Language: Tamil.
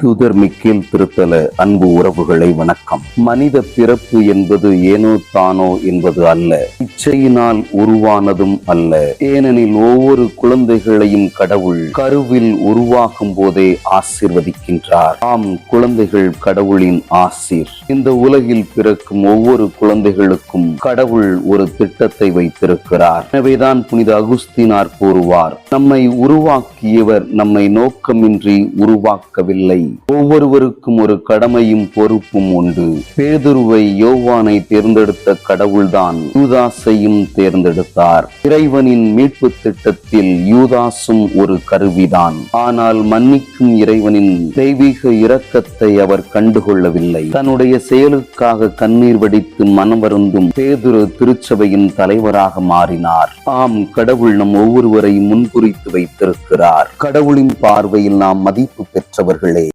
திருத்தூதர் மிக்கேல் திருத்தல அன்பு உறவுகளை வணக்கம். மனித பிறப்பு என்பது ஏனோ தானோ என்பது அல்ல, இச்சையினால் உருவானதும் அல்ல. ஏனெனில் ஒவ்வொரு குழந்தைகளையும் கடவுள் கருவில் உருவாகும் போதே ஆசீர்வதிக்கின்றார். ஆம், குழந்தைகள் கடவுளின் ஆசீர். இந்த உலகில் பிறக்கும் ஒவ்வொரு குழந்தைகளுக்கும் கடவுள் ஒரு திட்டத்தை வைத்திருக்கிறார். எனவேதான் புனித அகுஸ்தீனார் கூறுவார், நம்மை உருவாக்கியவர் நம்மை நோக்கமின்றி உருவாக்கவில்லை. ஒவ்வொருவருக்கும் ஒரு கடமையும் பொறுப்பும் உண்டு. பேதுருவை யோவானை தேர்ந்தெடுத்த கடவுள்தான் யூதாசையும் தேர்ந்தெடுத்தார். இறைவனின் மீட்பு திட்டத்தில் யூதாசும் ஒரு கருவிதான். ஆனால் மன்னிக்கும் இறைவனின் தெய்வீக இரக்கத்தை அவர் கண்டுகொள்ளவில்லை. தன்னுடைய செயலுக்காக கண்ணீர் வடித்து மனம் வருந்தும் பேதுரு திருச்சபையின் தலைவராக மாறினார். ஆம், கடவுள் நம் ஒவ்வொருவரையும் முன்குறித்து வைத்திருக்கிறார். கடவுளின் பார்வையில் நாம் மதிப்பு பெற்றவர்களே.